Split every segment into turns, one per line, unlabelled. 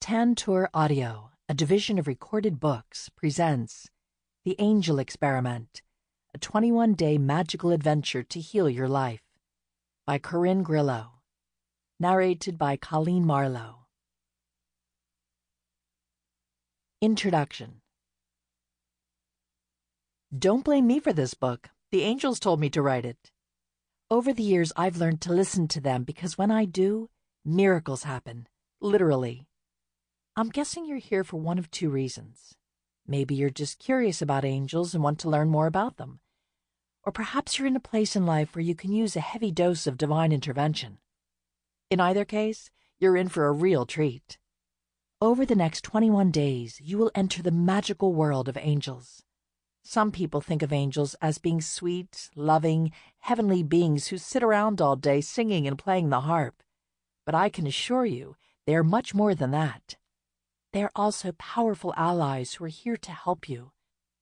Tantor Audio, a division of Recorded Books, presents The Angel Experiment, a 21-day magical adventure to heal your life, by Corin Grillo, narrated by Coleen Marlo. Introduction. Don't blame me for this book. The angels told me to write it. Over the years, I've learned to listen to them because when I do, miracles happen, literally. I'm guessing you're here for one of two reasons. Maybe you're just curious about angels and want to learn more about them. Or perhaps you're in a place in life where you can use a heavy dose of divine intervention. In either case, you're in for a real treat. Over the next 21 days, you will enter the magical world of angels. Some people think of angels as being sweet, loving, heavenly beings who sit around all day singing and playing the harp. But I can assure you, they are much more than that. They are also powerful allies who are here to help you,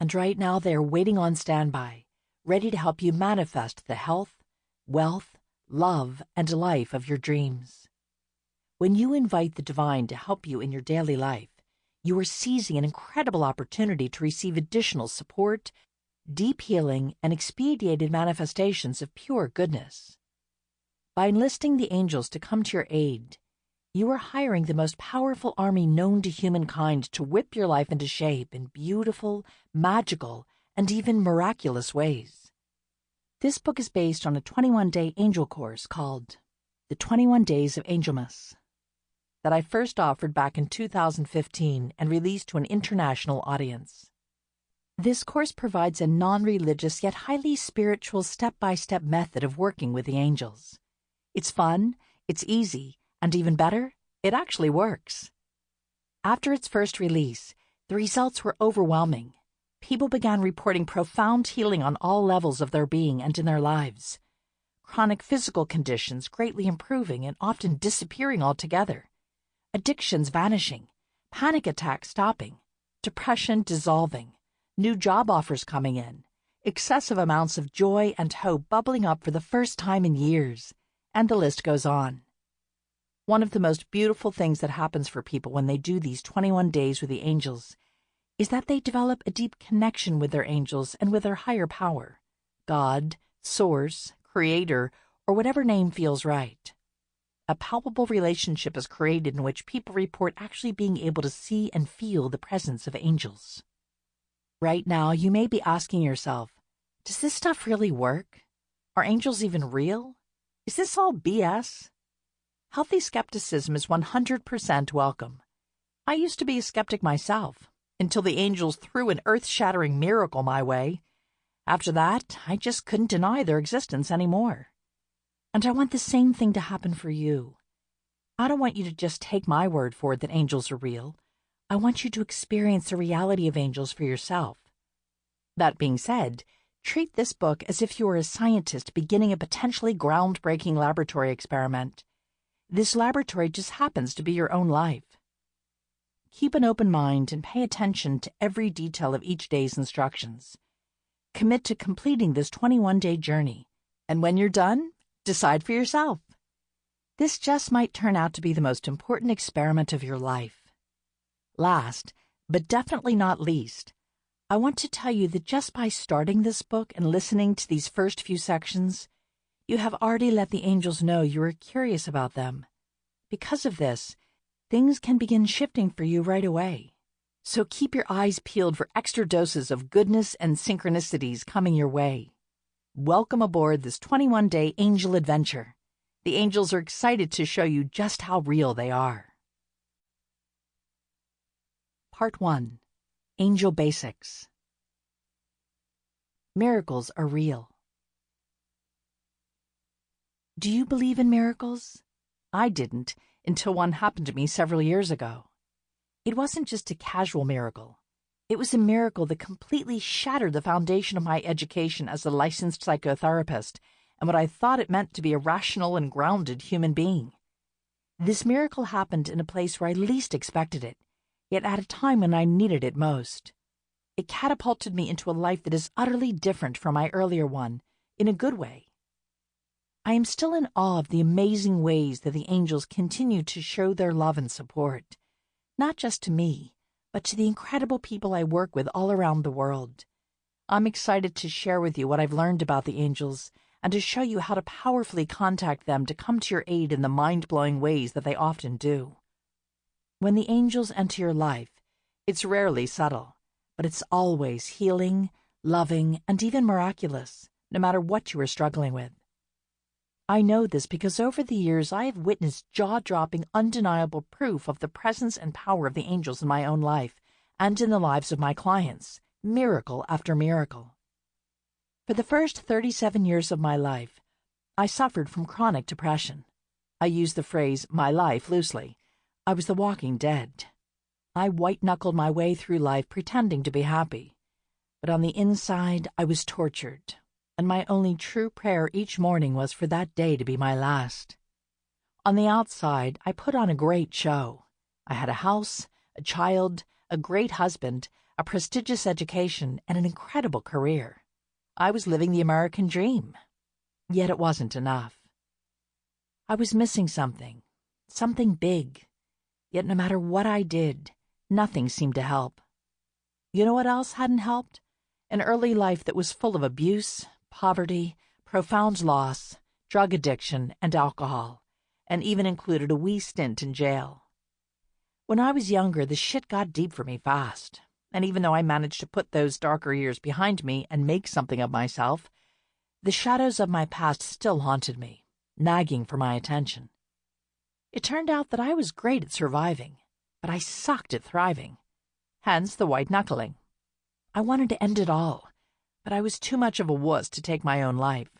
and right now they are waiting on standby, ready to help you manifest the health, wealth, love, and life of your dreams. When you invite the divine to help you in your daily life, you are seizing an incredible opportunity to receive additional support, deep healing, and expedited manifestations of pure goodness. By enlisting the angels to come to your aid, you are hiring the most powerful army known to humankind to whip your life into shape in beautiful, magical, and even miraculous ways. This book is based on a 21-day angel course called The 21 Days of Angelmas that I first offered back in 2015 and released to an international audience. This course provides a non-religious yet highly spiritual step-by-step method of working with the angels. It's fun, it's easy, and even better, it actually works. After its first release, the results were overwhelming. People began reporting profound healing on all levels of their being and in their lives. Chronic physical conditions greatly improving and often disappearing altogether. Addictions vanishing. Panic attacks stopping. Depression dissolving. New job offers coming in. Excessive amounts of joy and hope bubbling up for the first time in years. And the list goes on. One of the most beautiful things that happens for people when they do these 21 days with the angels is that they develop a deep connection with their angels and with their higher power, God, Source, Creator, or whatever name feels right. A palpable relationship is created in which people report actually being able to see and feel the presence of angels. Right now, you may be asking yourself, does this stuff really work? Are angels even real? Is this all BS? Healthy skepticism is 100% welcome. I used to be a skeptic myself, until the angels threw an earth-shattering miracle my way. After that, I just couldn't deny their existence anymore. And I want the same thing to happen for you. I don't want you to just take my word for it that angels are real. I want you to experience the reality of angels for yourself. That being said, treat this book as if you were a scientist beginning a potentially groundbreaking laboratory experiment. This laboratory just happens to be your own life. Keep an open mind and pay attention to every detail of each day's instructions. Commit to completing this 21-day journey, and when you're done, decide for yourself. This just might turn out to be the most important experiment of your life. Last, but definitely not least, I want to tell you that just by starting this book and listening to these first few sections, you have already let the angels know you are curious about them. Because of this, things can begin shifting for you right away. So keep your eyes peeled for extra doses of goodness and synchronicities coming your way. Welcome aboard this 21-day angel adventure. The angels are excited to show you just how real they are. Part 1. Angel Basics. Miracles are real. Do you believe in miracles? I didn't until one happened to me several years ago. It wasn't just a casual miracle. It was a miracle that completely shattered the foundation of my education as a licensed psychotherapist and what I thought it meant to be a rational and grounded human being. This miracle happened in a place where I least expected it, yet at a time when I needed it most. It catapulted me into a life that is utterly different from my earlier one, in a good way. I am still in awe of the amazing ways that the angels continue to show their love and support. not just to me, but to the incredible people I work with all around the world. I'm excited to share with you what I've learned about the angels and to show you how to powerfully contact them to come to your aid in the mind-blowing ways that they often do. When the angels enter your life, it's rarely subtle, but it's always healing, loving, and even miraculous, no matter what you are struggling with. I know this because over the years I have witnessed jaw-dropping, undeniable proof of the presence and power of the angels in my own life and in the lives of my clients, miracle after miracle. For the first 37 years of my life, I suffered from chronic depression. I use the phrase "my life" loosely. I was the walking dead. I white-knuckled my way through life pretending to be happy. But on the inside, I was tortured, and my only true prayer each morning was for that day to be my last. On the outside, I put on a great show. I had a house, a child, a great husband, a prestigious education, and an incredible career. I was living the American dream. Yet it wasn't enough. I was missing something big. Yet no matter what I did, nothing seemed to help. You know what else hadn't helped? An early life that was full of abuse, poverty, profound loss, drug addiction, and alcohol, and even included a wee stint in jail. When I was younger, the shit got deep for me fast, and even though I managed to put those darker years behind me and make something of myself, the shadows of my past still haunted me, nagging for my attention. It turned out that I was great at surviving, but I sucked at thriving. Hence the white-knuckling. I wanted to end it all, but I was too much of a wuss to take my own life.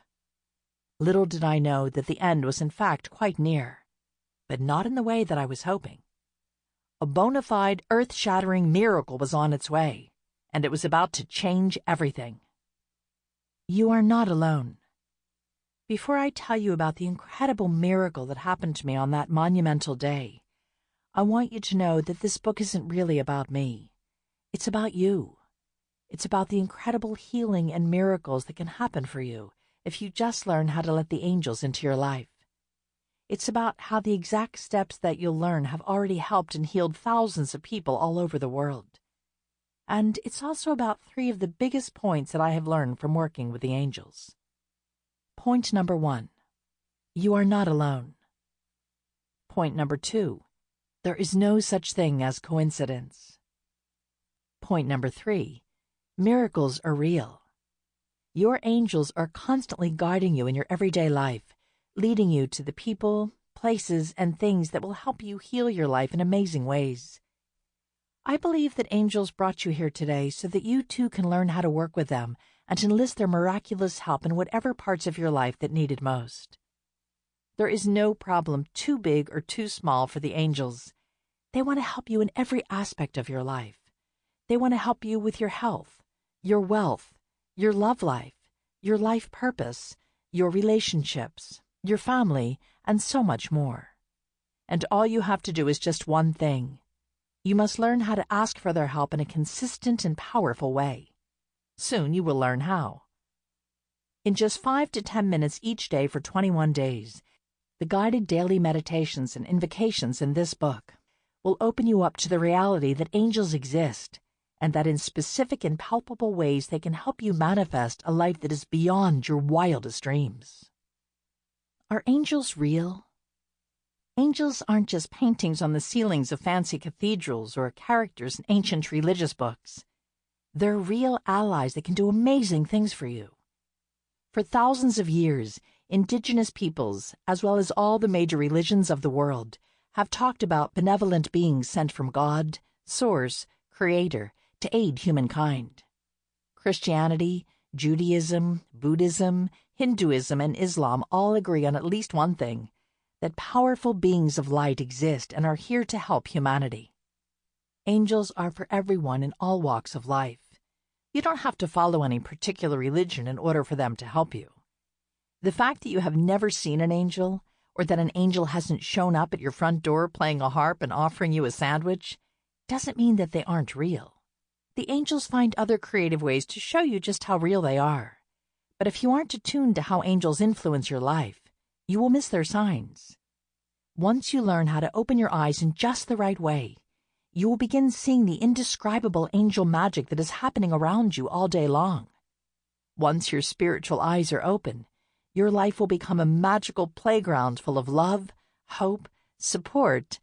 Little did I know that the end was in fact quite near, but not in the way that I was hoping. A bona fide, earth-shattering miracle was on its way, and it was about to change everything. You are not alone. Before I tell you about the incredible miracle that happened to me on that monumental day, I want you to know that this book isn't really about me. It's about you. It's about the incredible healing and miracles that can happen for you if you just learn how to let the angels into your life. It's about how the exact steps that you'll learn have already helped and healed thousands of people all over the world. And it's also about 3 of the biggest points that I have learned from working with the angels. Point number 1, you are not alone. Point number 2, there is no such thing as coincidence. Point number 3, miracles are real. Your angels are constantly guiding you in your everyday life, leading you to the people, places, and things that will help you heal your life in amazing ways. I believe that angels brought you here today so that you too can learn how to work with them and enlist their miraculous help in whatever parts of your life that need it most. There is no problem too big or too small for the angels. They want to help you in every aspect of your life. They want to help you with your health, your wealth, your love life, your life purpose, your relationships, your family, and so much more. And all you have to do is just one thing. You must learn how to ask for their help in a consistent and powerful way. Soon you will learn how. In just 5 to 10 minutes each day for 21 days, the guided daily meditations and invocations in this book will open you up to the reality that angels exist, and that in specific and palpable ways they can help you manifest a life that is beyond your wildest dreams. Are angels real? Angels aren't just paintings on the ceilings of fancy cathedrals or characters in ancient religious books. They're real allies that can do amazing things for you. For thousands of years, indigenous peoples, as well as all the major religions of the world, have talked about benevolent beings sent from God, Source, Creator, to aid humankind. Christianity, Judaism, Buddhism, Hinduism, and Islam all agree on at least one thing, that powerful beings of light exist and are here to help humanity. Angels are for everyone in all walks of life. You don't have to follow any particular religion in order for them to help you. The fact that you have never seen an angel, or that an angel hasn't shown up at your front door playing a harp and offering you a sandwich, doesn't mean that they aren't real. The angels find other creative ways to show you just how real they are. But if you aren't attuned to how angels influence your life, you will miss their signs. Once you learn how to open your eyes in just the right way, You will begin seeing the indescribable angel magic that is happening around you all day long. Once your spiritual eyes are open, your life will become a magical playground full of love, hope, support,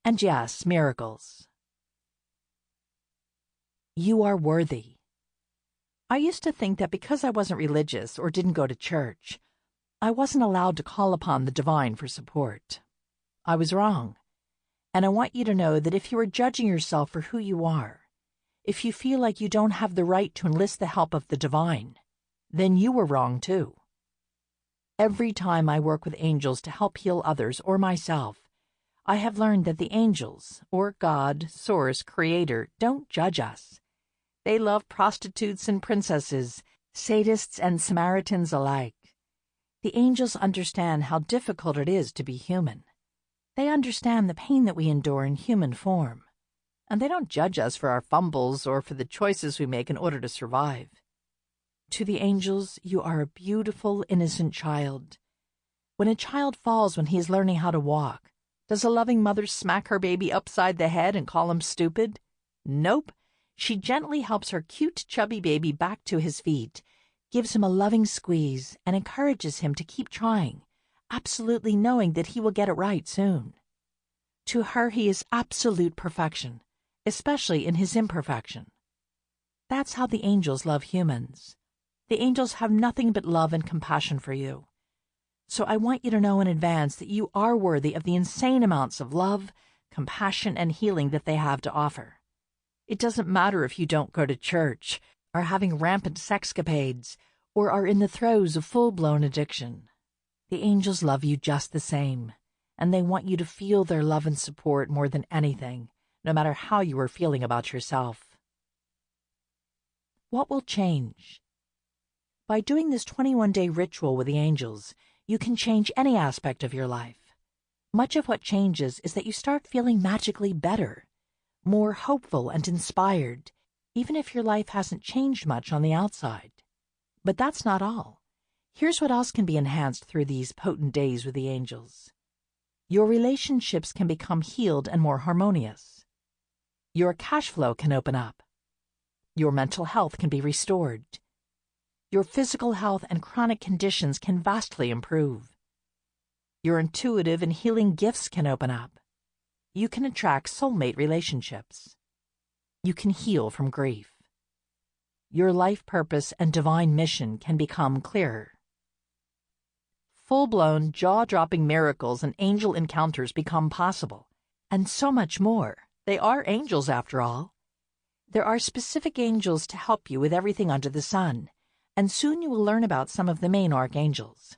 and yes, miracles. You are worthy. I used to think that because I wasn't religious or didn't go to church, I wasn't allowed to call upon the divine for support. I was wrong. And I want you to know that if you are judging yourself for who you are, if you feel like you don't have the right to enlist the help of the divine, then you were wrong too. Every time I work with angels to help heal others or myself, I have learned that the angels, or God, Source, Creator, don't judge us. They love prostitutes and princesses, sadists and Samaritans alike. The angels understand how difficult it is to be human. They understand the pain that we endure in human form, and they don't judge us for our fumbles or for the choices we make in order to survive. To the angels, you are a beautiful, innocent child. When a child falls when he is learning how to walk, does a loving mother smack her baby upside the head and call him stupid? Nope. She gently helps her cute, chubby baby back to his feet, gives him a loving squeeze, and encourages him to keep trying, absolutely knowing that he will get it right soon. To her, he is absolute perfection, especially in his imperfection. That's how the angels love humans. The angels have nothing but love and compassion for you. So I want you to know in advance that you are worthy of the insane amounts of love, compassion, and healing that they have to offer. It doesn't matter if you don't go to church, are having rampant sexcapades, or are in the throes of full-blown addiction. The angels love you just the same, and they want you to feel their love and support more than anything, no matter how you are feeling about yourself. What will change? By doing this 21-day ritual with the angels, you can change any aspect of your life. Much of what changes is that you start feeling magically better, more hopeful and inspired, even if your life hasn't changed much on the outside. But that's not all. Here's what else can be enhanced through these potent days with the angels. Your relationships can become healed and more harmonious. Your cash flow can open up. Your mental health can be restored. Your physical health and chronic conditions can vastly improve. Your intuitive and healing gifts can open up. You can attract soulmate relationships. You can heal from grief. Your life purpose and divine mission can become clearer. Full-blown, jaw-dropping miracles and angel encounters become possible, and so much more. They are angels, after all. There are specific angels to help you with everything under the sun, and soon you will learn about some of the main archangels.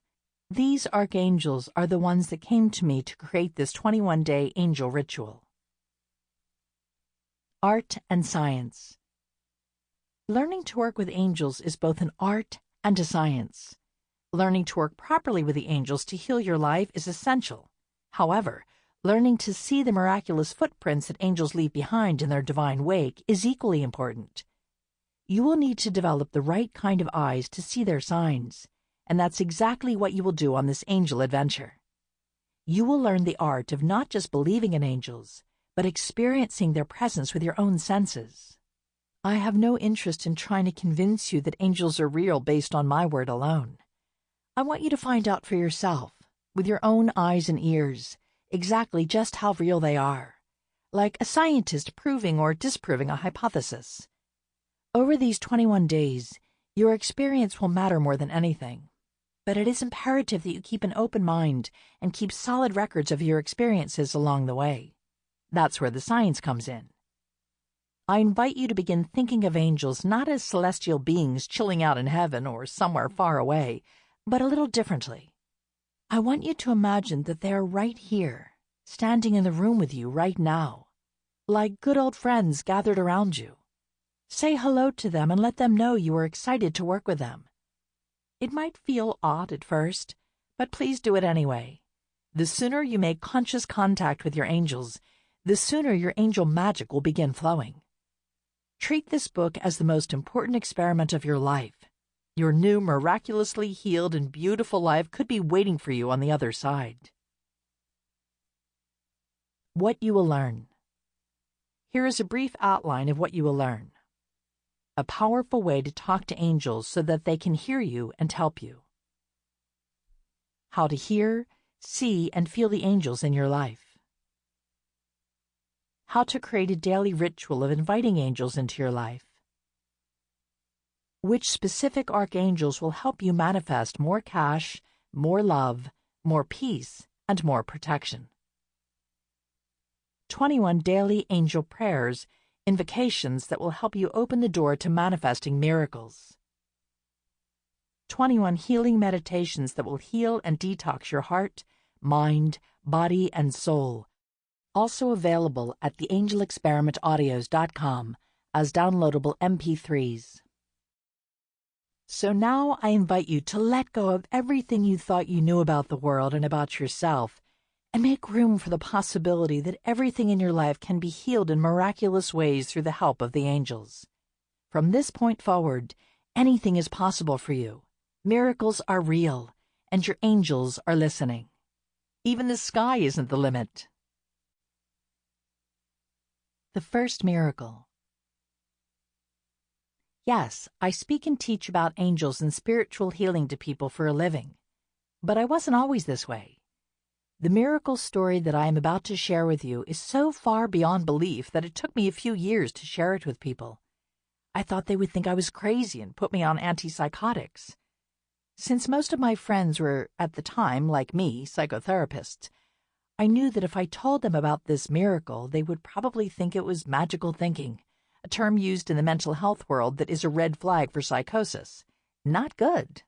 These archangels are the ones that came to me to create this 21-day angel ritual. Art and science. Learning to work with angels is both an art and a science. Learning to work properly with the angels to heal your life is essential. However, learning to see the miraculous footprints that angels leave behind in their divine wake is equally important. You will need to develop the right kind of eyes to see their signs, and that's exactly what you will do on this angel adventure. You will learn the art of not just believing in angels, but experiencing their presence with your own senses. I have no interest in trying to convince you that angels are real based on my word alone. I want you to find out for yourself, with your own eyes and ears, exactly just how real they are, like a scientist proving or disproving a hypothesis. Over these 21 days, your experience will matter more than anything, but it is imperative that you keep an open mind and keep solid records of your experiences along the way. That's where the science comes in. I invite you to begin thinking of angels not as celestial beings chilling out in heaven or somewhere far away, but a little differently. I want you to imagine that they are right here, standing in the room with you right now, like good old friends gathered around you. Say hello to them and let them know you are excited to work with them. It might feel odd at first, but please do it anyway. The sooner you make conscious contact with your angels, the sooner your angel magic will begin flowing. Treat this book as the most important experiment of your life. Your new, miraculously healed and beautiful life could be waiting for you on the other side. What you will learn. Here is a brief outline of what you will learn. A powerful way to talk to angels so that they can hear you and help you. How to hear, see, and feel the angels in your life. How to create a daily ritual of inviting angels into your life. Which specific archangels will help you manifest more cash, more love, more peace, and more protection. 21 daily angel prayers, invocations that will help you open the door to manifesting miracles. 21 healing meditations that will heal and detox your heart, mind, body, and soul. Also available at theangelexperimentaudios.com as downloadable MP3s. So now I invite you to let go of everything you thought you knew about the world and about yourself, and make room for the possibility that everything in your life can be healed in miraculous ways through the help of the angels. From this point forward, anything is possible for you. Miracles are real, and your angels are listening. Even the sky isn't the limit. The first miracle. Yes, I speak and teach about angels and spiritual healing to people for a living. But I wasn't always this way. The miracle story that I am about to share with you is so far beyond belief that it took me a few years to share it with people. I thought they would think I was crazy and put me on antipsychotics. Since most of my friends were, at the time, like me, psychotherapists, I knew that if I told them about this miracle, they would probably think it was magical thinking, a term used in the mental health world that is a red flag for psychosis. Not good.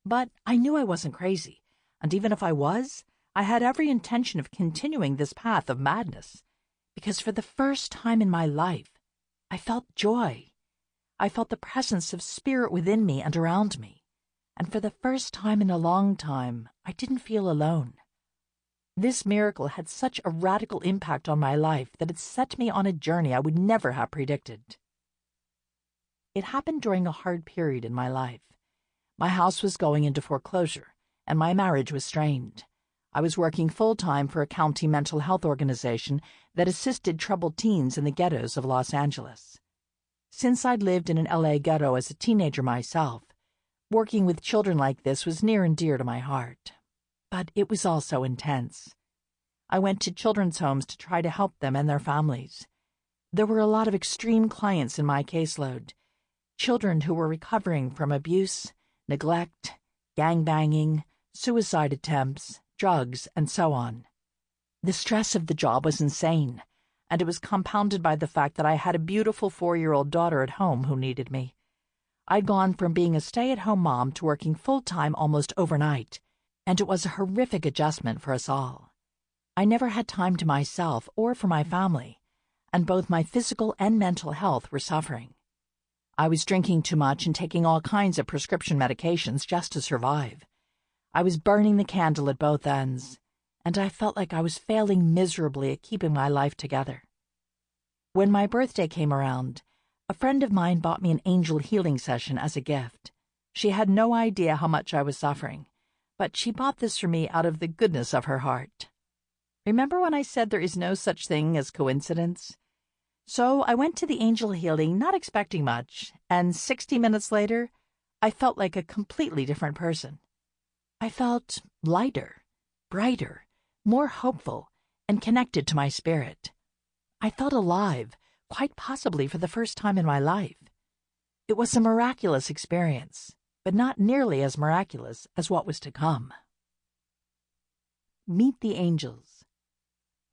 But I knew I wasn't crazy, and even if I was, I had every intention of continuing this path of madness, because for the first time in my life, I felt joy. I felt the presence of spirit within me and around me, and for the first time in a long time, I didn't feel alone. This miracle had such a radical impact on my life that it set me on a journey I would never have predicted. It happened during a hard period in my life. My house was going into foreclosure, and my marriage was strained. I was working full-time for a county mental health organization that assisted troubled teens in the ghettos of Los Angeles. Since I'd lived in an LA ghetto as a teenager myself, working with children like this was near and dear to my heart. But it was also intense. I went to children's homes to try to help them and their families. There were a lot of extreme clients in my caseload, children who were recovering from abuse, neglect, gangbanging, suicide attempts, drugs, and so on. The stress of the job was insane, and it was compounded by the fact that I had a beautiful 4-year-old daughter at home who needed me. I'd gone from being a stay-at-home mom to working full-time almost overnight, and it was a horrific adjustment for us all. I never had time to myself or for my family, and both my physical and mental health were suffering. I was drinking too much and taking all kinds of prescription medications just to survive. I was burning the candle at both ends, and I felt like I was failing miserably at keeping my life together. When my birthday came around, a friend of mine bought me an angel healing session as a gift. She had no idea how much I was suffering, but she bought this for me out of the goodness of her heart. Remember when I said there is no such thing as coincidence? So I went to the angel healing not expecting much, and 60 minutes later, I felt like a completely different person. I felt lighter, brighter, more hopeful, and connected to my spirit. I felt alive, quite possibly for the first time in my life. It was a miraculous experience, but not nearly as miraculous as what was to come. Meet the angels.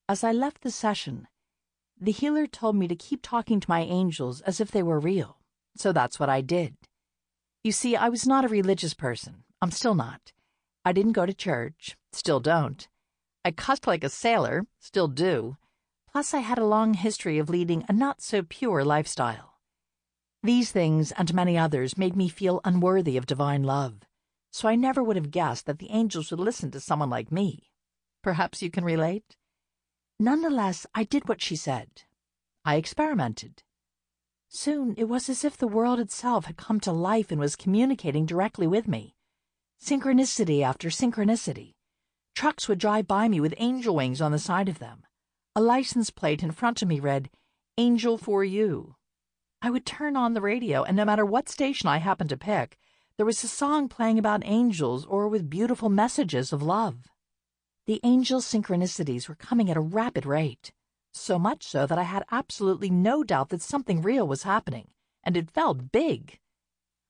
As I left the session, the healer told me to keep talking to my angels as if they were real, so that's what I did. You see, I was not a religious person. I'm still not. I didn't go to church, still don't. I cussed like a sailor, still do. Plus, I had a long history of leading a not-so-pure lifestyle. These things and many others made me feel unworthy of divine love, so I never would have guessed that the angels would listen to someone like me. Perhaps you can relate? Nonetheless, I did what she said. I experimented. Soon, it was as if the world itself had come to life and was communicating directly with me. Synchronicity after synchronicity. Trucks would drive by me with angel wings on the side of them. A license plate in front of me read, Angel for You. I would turn on the radio, and no matter what station I happened to pick, there was a song playing about angels or with beautiful messages of love. The angel synchronicities were coming at a rapid rate, so much so that I had absolutely no doubt that something real was happening, and it felt big.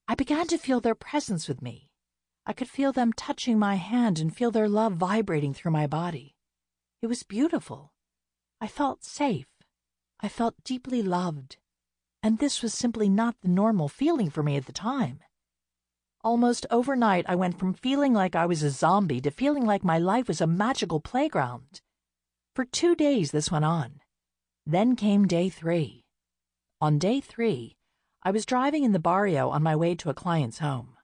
I began to feel their presence with me. I could feel them touching my hand and feel their love vibrating through my body. It was beautiful. I felt safe. I felt deeply loved. And this was simply not the normal feeling for me at the time. Almost overnight, I went from feeling like I was a zombie to feeling like my life was a magical playground. For 2 days this went on. Then came day 3. On day 3, I was driving in the barrio on my way to a client's home.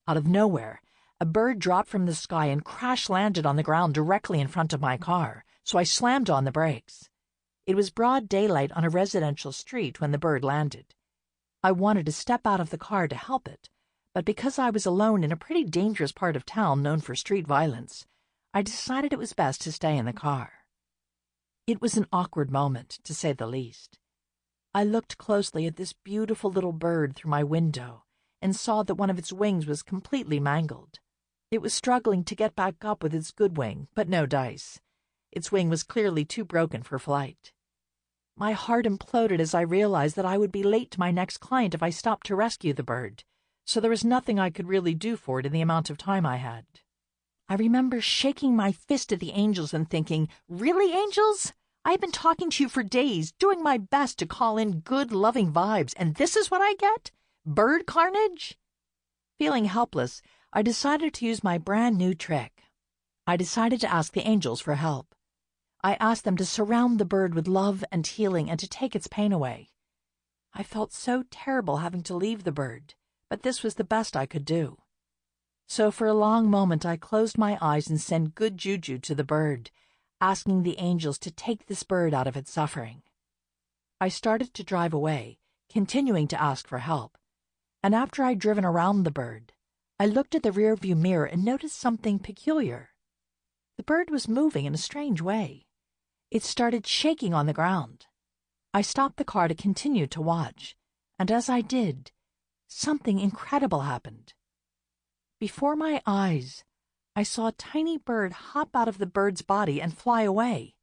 Out of nowhere, a bird dropped from the sky and crash-landed on the ground directly in front of my car, so I slammed on the brakes. It was broad daylight on a residential street when the bird landed. I wanted to step out of the car to help it, but because I was alone in a pretty dangerous part of town known for street violence, I decided it was best to stay in the car. It was an awkward moment, to say the least. I looked closely at this beautiful little bird through my window and saw that one of its wings was completely mangled. It was struggling to get back up with its good wing, but no dice. Its wing was clearly too broken for flight. My heart imploded as I realized that I would be late to my next client if I stopped to rescue the bird, so there was nothing I could really do for it in the amount of time I had. I remember shaking my fist at the angels and thinking, "Really, angels? I've been talking to you for days, doing my best to call in good, loving vibes, and this is what I get? Bird carnage?" Feeling helpless, I decided to use my brand new trick. I decided to ask the angels for help. I asked them to surround the bird with love and healing and to take its pain away. I felt so terrible having to leave the bird, but this was the best I could do. So for a long moment I closed my eyes and sent good juju to the bird, asking the angels to take this bird out of its suffering. I started to drive away, continuing to ask for help, and after I'd driven around the bird, I looked at the rearview mirror and noticed something peculiar. The bird was moving in a strange way. It started shaking on the ground. I stopped the car to continue to watch, and as I did, something incredible happened. Before my eyes, I saw a tiny bird hop out of the bird's body and fly away.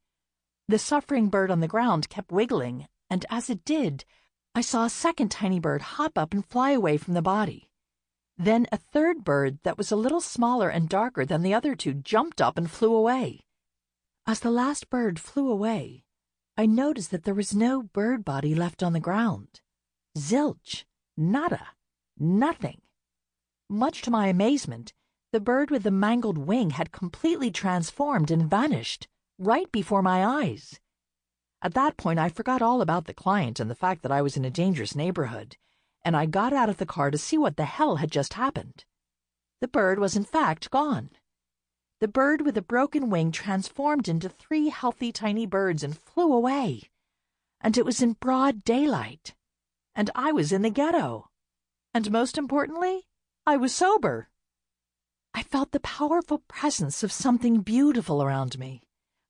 The suffering bird on the ground kept wiggling, and as it did, I saw a second tiny bird hop up and fly away from the body. Then a third bird that was a little smaller and darker than the other two jumped up and flew away. As the last bird flew away, I noticed that there was no bird body left on the ground. Zilch. Nada. Nothing. Much to my amazement, the bird with the mangled wing had completely transformed and vanished, right before my eyes. At that point, I forgot all about the client and the fact that I was in a dangerous neighborhood, and I got out of the car to see what the hell had just happened. The bird was in fact gone. The bird with the broken wing transformed into 3 healthy tiny birds and flew away. And it was in broad daylight. And I was in the ghetto. And most importantly, I was sober. I felt the powerful presence of something beautiful around me.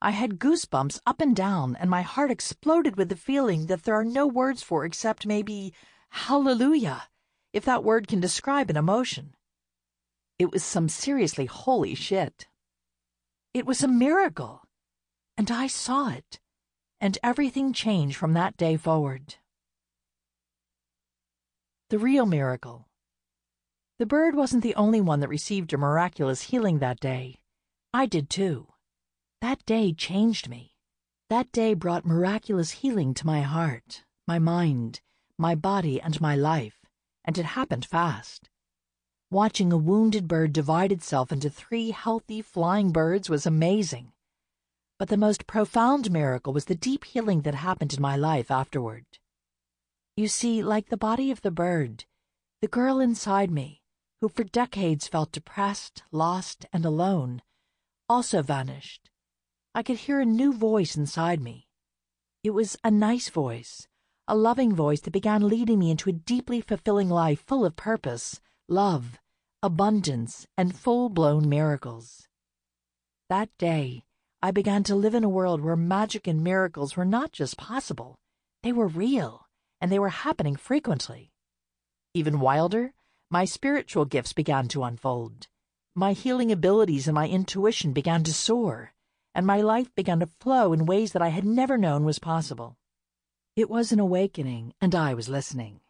I had goosebumps up and down, and my heart exploded with the feeling that there are no words for except maybe hallelujah, if that word can describe an emotion. It was some seriously holy shit. It was a miracle, and I saw it, and everything changed from that day forward. The real miracle. The bird wasn't the only one that received a miraculous healing that day. I did too. That day changed me. That day brought miraculous healing to my heart, my mind, my body, and my life, and it happened fast. Watching a wounded bird divide itself into 3 healthy flying birds was amazing. But the most profound miracle was the deep healing that happened in my life afterward. You see, like the body of the bird, the girl inside me, who for decades felt depressed, lost, and alone, also vanished. I could hear a new voice inside me. It was a nice voice, a loving voice that began leading me into a deeply fulfilling life full of purpose, love, abundance, and full-blown miracles. That day, I began to live in a world where magic and miracles were not just possible, They were real, and they were happening frequently. Even wilder, my spiritual gifts began to unfold. My healing abilities and my intuition began to soar, and my life began to flow in ways that I had never known was possible. It was an awakening, and I was listening.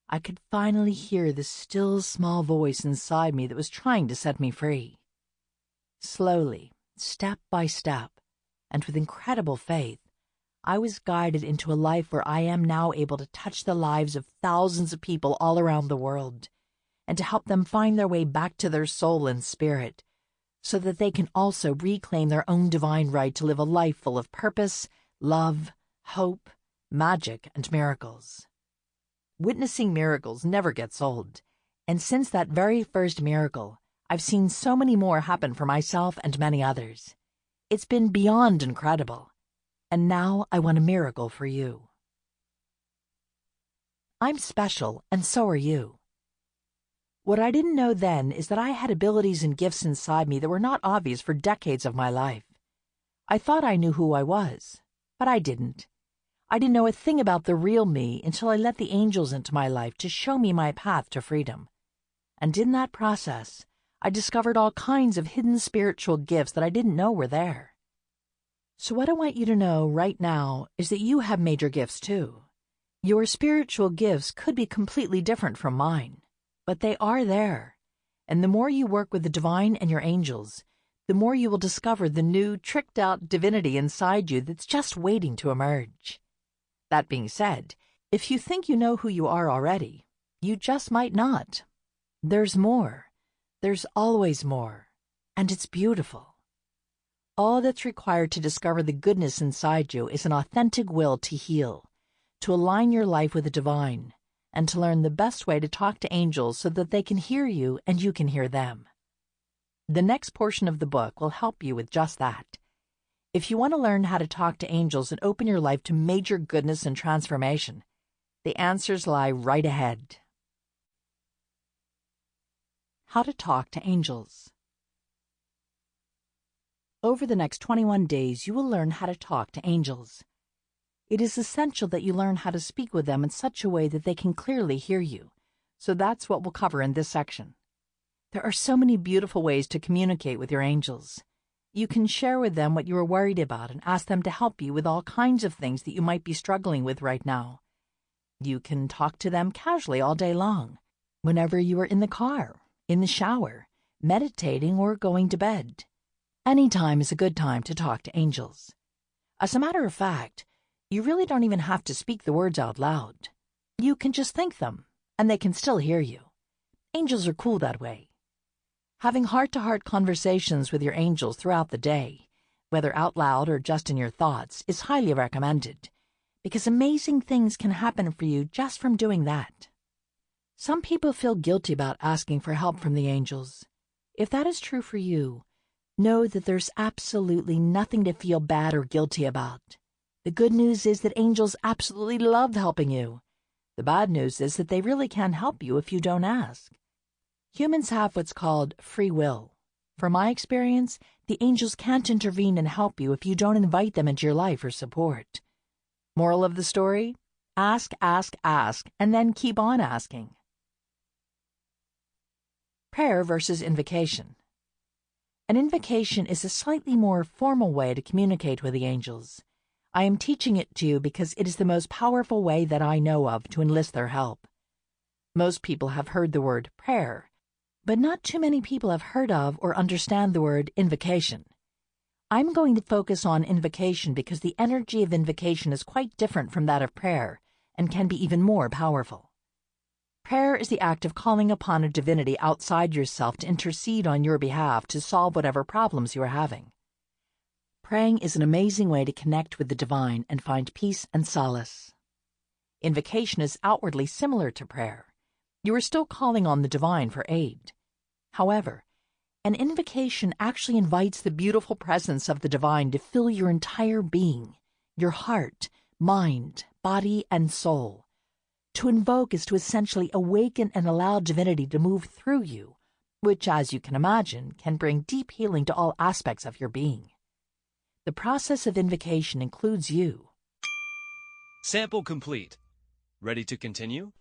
I could finally hear the still, small voice inside me that was trying to set me free. Slowly, step by step, and with incredible faith, I was guided into a life where I am now able to touch the lives of thousands of people all around the world, and to help them find their way back to their soul and spirit, so that they can also reclaim their own divine right to live a life full of purpose, love, hope, magic, and miracles. Witnessing miracles never gets old, and since that very first miracle, I've seen so many more happen for myself and many others. It's been beyond incredible, and now I want a miracle for you. I'm special, and so are you. What I didn't know then is that I had abilities and gifts inside me that were not obvious for decades of my life. I thought I knew who I was, but I didn't. I didn't know a thing about the real me until I let the angels into my life to show me my path to freedom. And in that process, I discovered all kinds of hidden spiritual gifts that I didn't know were there. So what I want you to know right now is that you have major gifts too. Your spiritual gifts could be completely different from mine, but they are there. And the more you work with the divine and your angels, the more you will discover the new, tricked-out divinity inside you that's just waiting to emerge. That being said, if you think you know who you are already, you just might not. There's more. There's always more. And it's beautiful. All that's required to discover the goodness inside you is an authentic will to heal, to align your life with the divine, and to learn the best way to talk to angels so that they can hear you and you can hear them. The next portion of the book will help you with just that. If you want to learn how to talk to angels and open your life to major goodness and transformation, the answers lie right ahead. How to talk to angels. Over the next 21 days, you will learn how to talk to angels. It is essential that you learn how to speak with them in such a way that they can clearly hear you. So that's what we'll cover in this section. There are so many beautiful ways to communicate with your angels. You can share with them what you are worried about and ask them to help you with all kinds of things that you might be struggling with right now. You can talk to them casually all day long, whenever you are in the car, in the shower, meditating, or going to bed. Any time is a good time to talk to angels. As a matter of fact, you really don't even have to speak the words out loud. You can just think them, and they can still hear you. Angels are cool that way. Having heart-to-heart conversations with your angels throughout the day, whether out loud or just in your thoughts, is highly recommended, because amazing things can happen for you just from doing that. Some people feel guilty about asking for help from the angels. If that is true for you, know that there's absolutely nothing to feel bad or guilty about. The good news is that angels absolutely love helping you. The bad news is that they really can't help you if you don't ask. Humans have what's called free will. From my experience, the angels can't intervene and help you if you don't invite them into your life for support. Moral of the story? Ask, ask, ask, and then keep on asking. Prayer versus invocation. An invocation is a slightly more formal way to communicate with the angels. I am teaching it to you because it is the most powerful way that I know of to enlist their help. Most people have heard the word prayer, but not too many people have heard of or understand the word invocation. I'm going to focus on invocation because the energy of invocation is quite different from that of prayer and can be even more powerful. Prayer is the act of calling upon a divinity outside yourself to intercede on your behalf to solve whatever problems you are having. Praying is an amazing way to connect with the divine and find peace and solace. Invocation is outwardly similar to prayer. You are still calling on the divine for aid. However, an invocation actually invites the beautiful presence of the divine to fill your entire being, your heart, mind, body, and soul. To invoke is to essentially awaken and allow divinity to move through you, which, as you can imagine, can bring deep healing to all aspects of your being. The process of invocation includes you
Sample complete. Ready to continue?